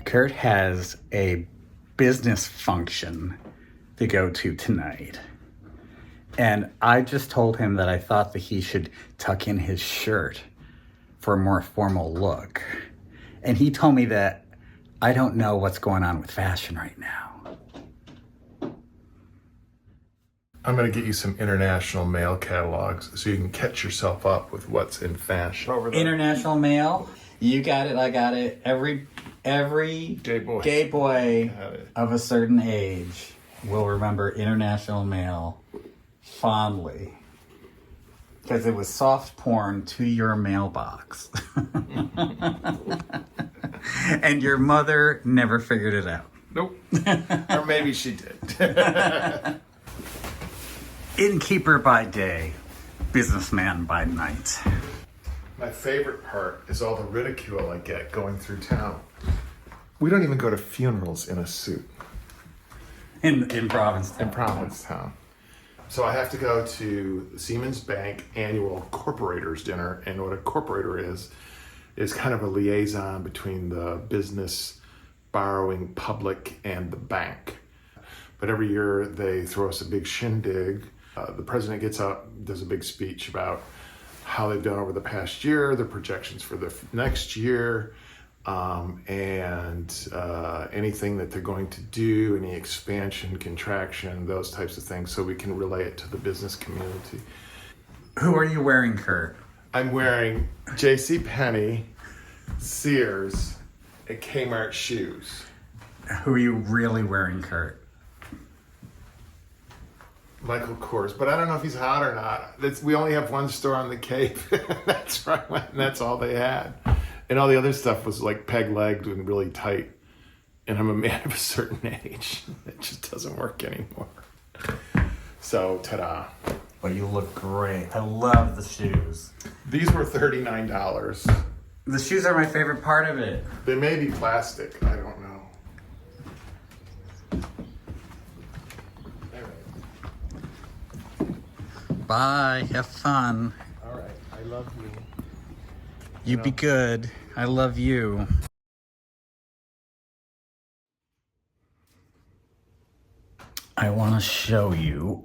Curt has a business function to go to tonight. And I just told him that I thought that he should tuck in his shirt for a more formal look. And he told me that I don't know what's going on with fashion right now. I'm going to get you some international mail catalogs so you can catch yourself up with what's in fashion. International mail? You got it, I got it. Every gay boy of a certain age will remember international mail fondly. Because it was soft porn to your mailbox. And your mother never figured it out. Nope. Or maybe she did. Innkeeper by day, businessman by night. My favorite part is all the ridicule I get going through town. We don't even go to funerals in a suit. In Provincetown. In Provincetown. So I have to go to the Siemens Bank annual corporators dinner, and what a corporator is kind of a liaison between the business borrowing public and the bank. But every year they throw us a big shindig. The president gets up, does a big speech about how they've done over the past year, the projections for the next year, and anything that they're going to do, any expansion, contraction, those types of things, so we can relay it to the business community. Who are you wearing, Curt? I'm wearing JCPenney, Sears, and Kmart shoes. Who are you really wearing, Curt? Michael Kors, but I don't know if he's hot or not. We only have one store on the Cape. That's right, and that's all they had. And all the other stuff was like peg-legged and really tight. And I'm a man of a certain age. It just doesn't work anymore. So, ta-da. Well, you look great. I love the shoes. These were $39. The shoes are my favorite part of it. They may be plastic. I don't know. Bye. Have fun. All right. I love you. You be good. I love you. I want to show you.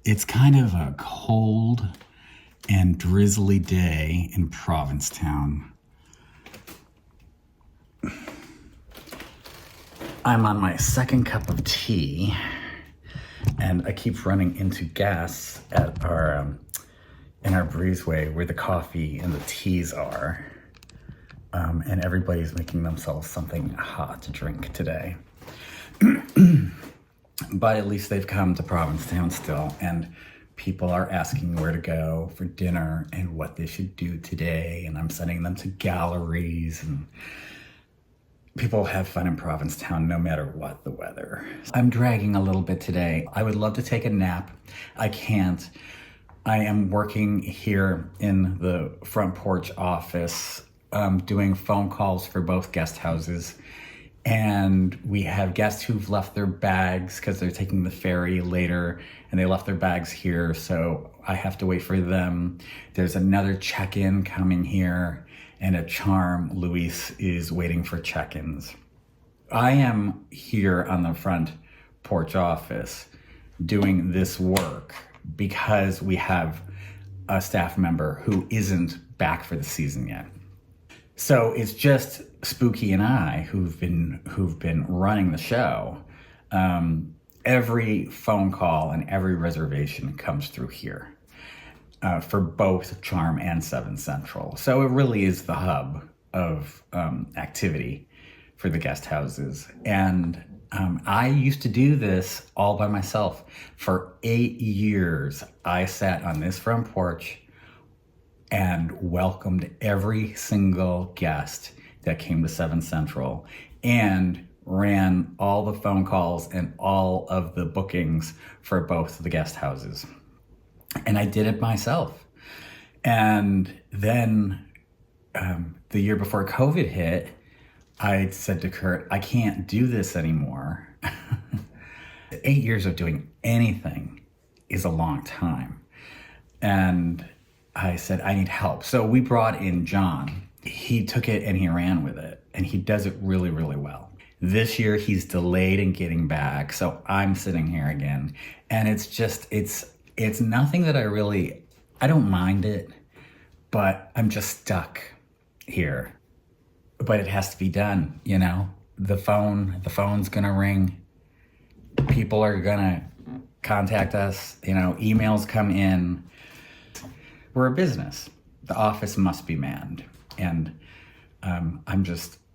It's kind of a cold and drizzly day in Provincetown. I'm on my second cup of tea, and I keep running into gas at our in our breezeway where the coffee and the teas are, and everybody's making themselves something hot to drink today. But at least they've come to Provincetown still, and people are asking where to go for dinner and what they should do today, and I'm sending them to galleries, and people have fun in Provincetown no matter what the weather. I'm dragging a little bit today. I would love to take a nap. I can't. I am working here in the front porch office, doing phone calls for both guest houses. And we have guests who've left their bags because they're taking the ferry later, and they left their bags here, so I have to wait for them. There's another check-in coming here, and at Charm, Luis is waiting for check-ins. I am here on the front porch office doing this work because we have a staff member who isn't back for the season yet. So it's just Spooky and I who've been running the show. Every phone call and every reservation comes through here for both Charm and 7 Central. So it really is the hub of activity for the guest houses. And I used to do this all by myself. For 8 years, I sat on this front porch and welcomed every single guest that came to 7 Central and ran all the phone calls and all of the bookings for both of the guest houses. And I did it myself. And then the year before COVID hit, I said to Curt, I can't do this anymore. 8 years of doing anything is a long time. And I said, I need help. So we brought in John, he took it and he ran with it, and he does it really, really well. This year he's delayed in getting back, so I'm sitting here again, and it's nothing that I don't mind it, but I'm just stuck here. But it has to be done, you know? The phone's gonna ring. People are gonna contact us, you know, emails come in. We're a business. The office must be manned. And I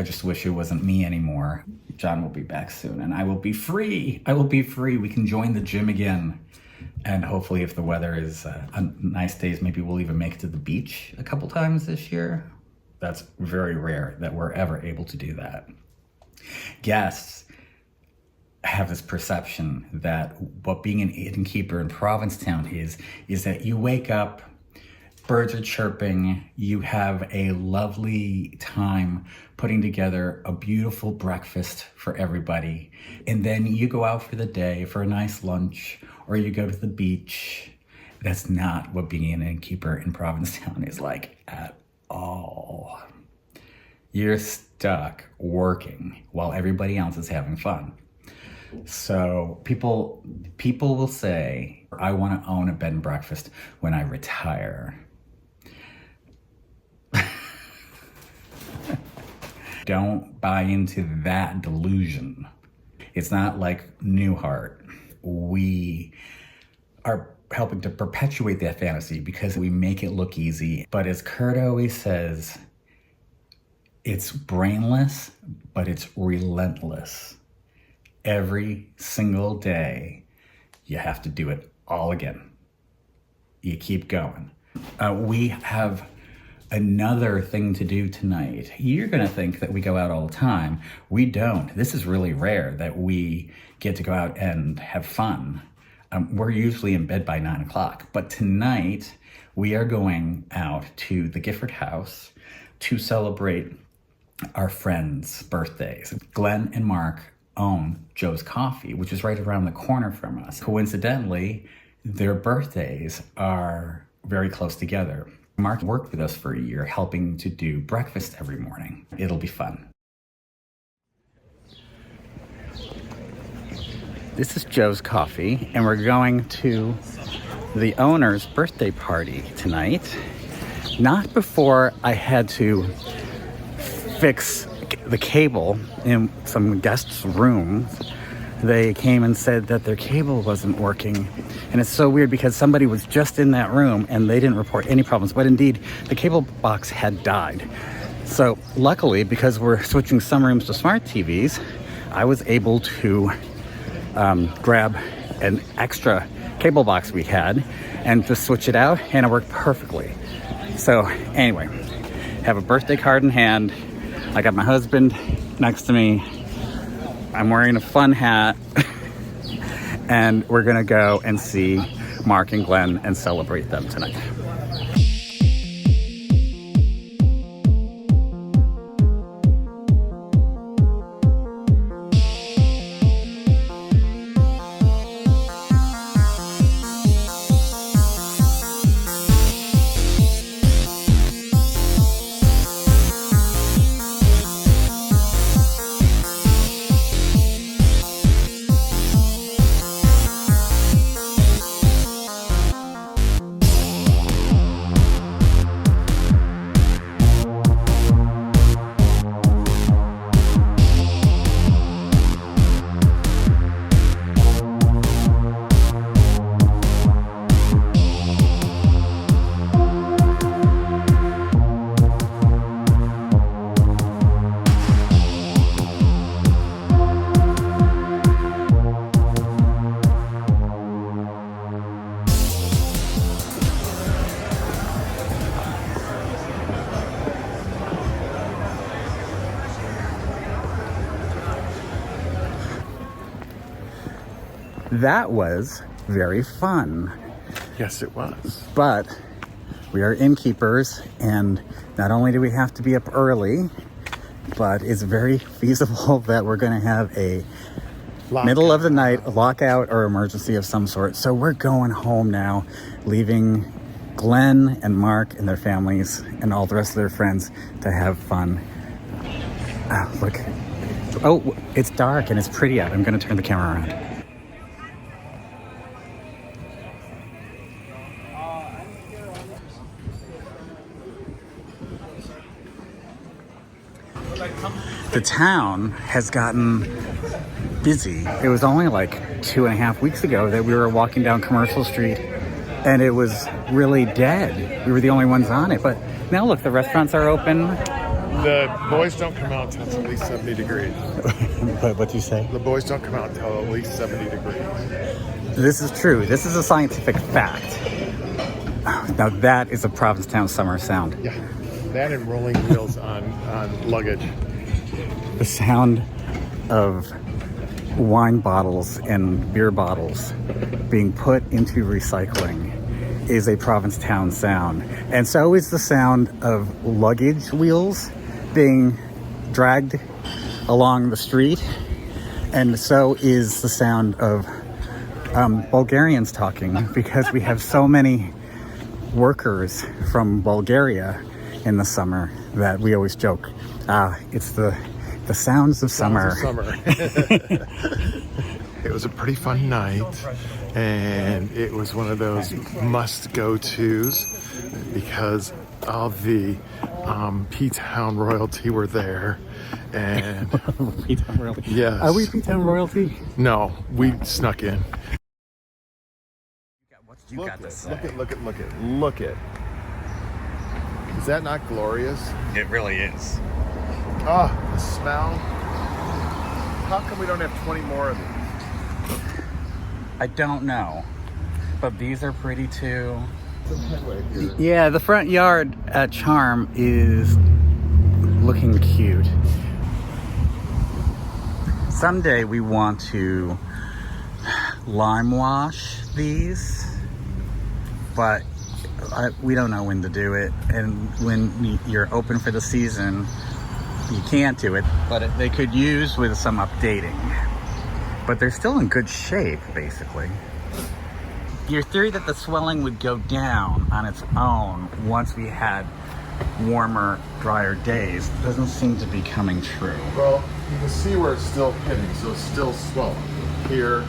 just wish it wasn't me anymore. John will be back soon and I will be free. We can join the gym again. And hopefully if the weather is on nice days, maybe we'll even make it to the beach a couple times this year. That's very rare that we're ever able to do that. Guests have this perception that what being an innkeeper in Provincetown is that you wake up, birds are chirping, you have a lovely time putting together a beautiful breakfast for everybody, and then you go out for the day for a nice lunch, or you go to the beach. That's not what being an innkeeper in Provincetown is like at all. You're stuck working while everybody else is having fun. So people will say, I want to own a bed and breakfast when I retire. Don't buy into that delusion. It's not like Newhart. We are helping to perpetuate that fantasy because we make it look easy. But as Curt always says, it's brainless, but it's relentless. Every single day, you have to do it all again. You keep going. We have another thing to do tonight. You're gonna think that we go out all the time. We don't. This is really rare that we get to go out and have fun. We're usually in bed by 9 o'clock, but tonight we are going out to the Gifford House to celebrate our friends' birthdays. Glenn and Mark own Joe's Coffee, which is right around the corner from us. Coincidentally, their birthdays are very close together. Mark worked with us for a year, helping to do breakfast every morning. It'll be fun. This is Joe's Coffee, and we're going to the owner's birthday party tonight. Not before I had to fix the cable in some guests' room. They came and said that their cable wasn't working. And it's so weird because somebody was just in that room and they didn't report any problems. But indeed, the cable box had died. So luckily, because we're switching some rooms to smart TVs, I was able to grab an extra cable box we had and just switch it out, and it worked perfectly. So anyway, have a birthday card in hand. I got my husband next to me. I'm wearing a fun hat. And we're gonna go and see Mark and Glenn and celebrate them tonight. That was very fun. Yes, it was. But we are innkeepers, and not only do we have to be up early, but it's very feasible that we're going to have a middle of the night lockout or emergency of some sort. So we're going home now, leaving Glenn and Mark and their families and all the rest of their friends to have fun. Look. Oh, it's dark and it's pretty out. I'm going to turn the camera around. The town has gotten busy. It was only like 2.5 weeks ago that we were walking down Commercial Street and it was really dead. We were the only ones on it. But now look, the restaurants are open. The boys don't come out until it's at least 70 degrees. What'd you say? The boys don't come out until at least 70 degrees. This is true. This is a scientific fact. Now that is a Provincetown summer sound. Yeah, that and rolling wheels on luggage. The sound of wine bottles and beer bottles being put into recycling is a Provincetown sound. And so is the sound of luggage wheels being dragged along the street. And so is the sound of Bulgarians talking, because we have so many workers from Bulgaria in the summer that we always joke, it's the sounds of summer. It was a pretty fun night, and it was one of those must-go-tos because all the P-Town royalty were there. And P-Town royalty? Yes. Are we P-Town royalty? No, we snuck in. You got this. Look it. Is that not glorious? It really is. Oh, the smell. How come we don't have 20 more of these? I don't know, but these are pretty too. Yeah, the front yard at Charm is looking cute. Someday we want to lime wash these, but we don't know when to do it. And when you're open for the season, you can't do it, but they could use with some updating. But they're still in good shape, basically. Your theory that the swelling would go down on its own once we had warmer, drier days doesn't seem to be coming true. Well, you can see where it's still hitting, so it's still swelling. Here.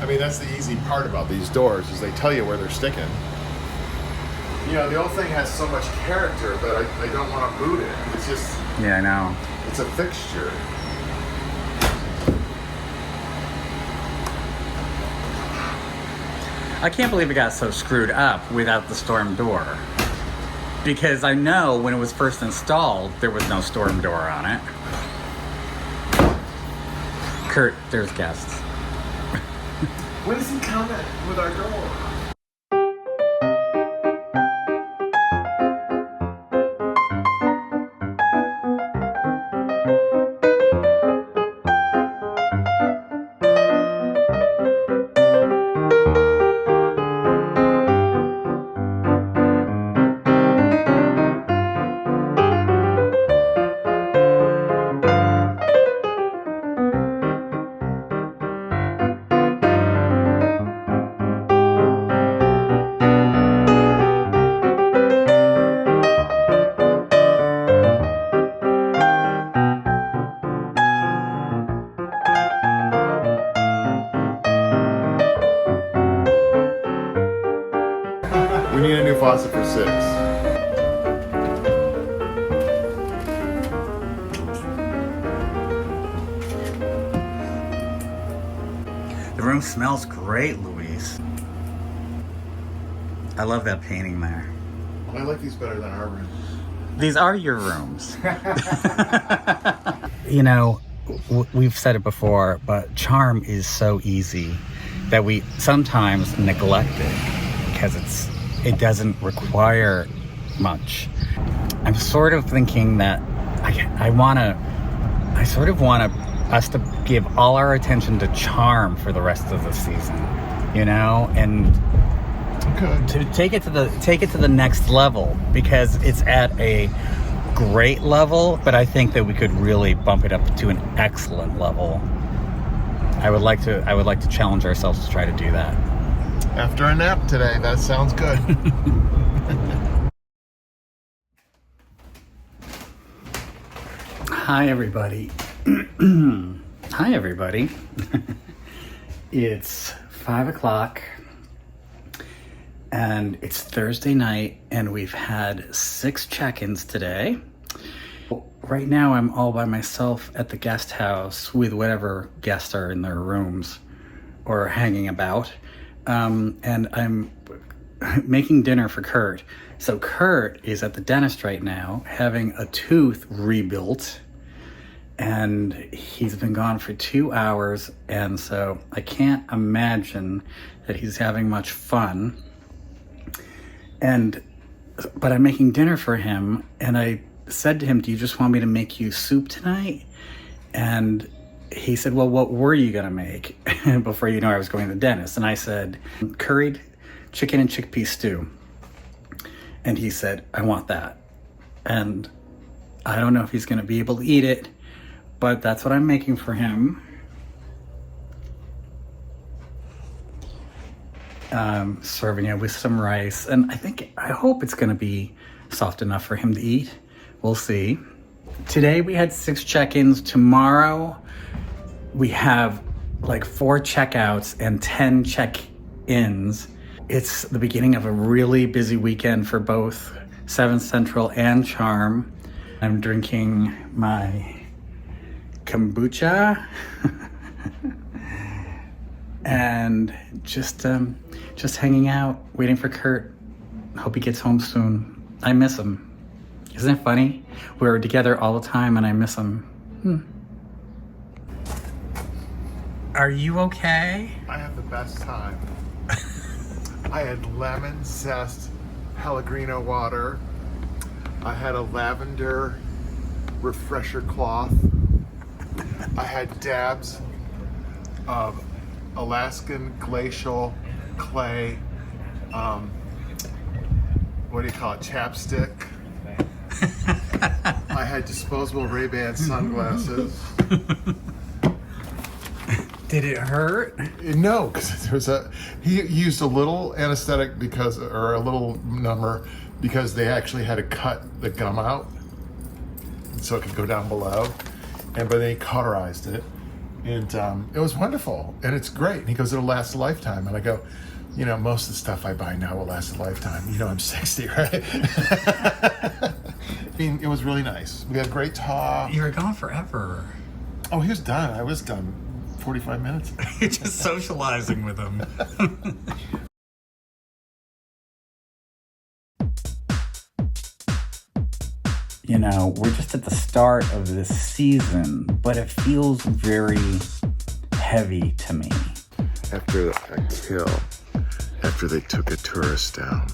I mean, that's the easy part about these doors, is they tell you where they're sticking. You know, the old thing has so much character that I don't want to boot it. It's just... Yeah, I know. It's a fixture. I can't believe it got so screwed up without the storm door. Because I know when it was first installed, there was no storm door on it. Curt, there's guests. When is he coming with our door? We need a new faucet for 6. The room smells great, Louise. I love that painting there. I like these better than our room. These are your rooms. You know, we've said it before, but charm is so easy that we sometimes neglect it because it doesn't require much. I'm sort of thinking that I sort of want us to give all our attention to charm for the rest of the season, you know, and to take it to the next level, because it's at a great level, but I think that we could really bump it up to an excellent level I would like to challenge ourselves to try to do that. After a nap today, that sounds good. Hi, everybody. Hi, everybody. It's 5 o'clock and it's Thursday night and we've had 6 check-ins today. Right now I'm all by myself at the guest house with whatever guests are in their rooms or hanging about. And I'm making dinner for Curt. So Curt is at the dentist right now having a tooth rebuilt. And he's been gone for 2 hours, and so I can't imagine that he's having much fun. But I'm making dinner for him, and I said to him, do you just want me to make you soup tonight? And he said, well, what were you gonna make? Before you know I was going to the dentist. And I said, curried chicken and chickpea stew. And he said, I want that. And I don't know if he's gonna be able to eat it, but that's what I'm making for him. Serving it with some rice. And I hope it's gonna be soft enough for him to eat. We'll see. Today we had 6 check-ins. Tomorrow we have like 4 checkouts and 10 check-ins. It's the beginning of a really busy weekend for both 7th Central and Charm. I'm drinking my kombucha and just hanging out, waiting for Curt. Hope he gets home soon. I miss him. Isn't it funny? We're together all the time and I miss him. Are you okay? I have the best time. I had lemon zest Pellegrino water. I had a lavender refresher cloth. I had dabs of Alaskan glacial clay, what do you call it, chapstick. I had disposable Ray-Ban sunglasses. Did it hurt? No, because he used a little anesthetic or a little number because they actually had to cut the gum out so it could go down below. But then he cauterized it, and it was wonderful, and it's great. And he goes, it'll last a lifetime. And I go, most of the stuff I buy now will last a lifetime. I'm 60, right? I mean, it was really nice. We had a great talk. You were gone forever. Oh, he was done. I was done 45 minutes. You're just socializing with him. We're just at the start of this season, but it feels very heavy to me. After a kill, after they took a tourist down.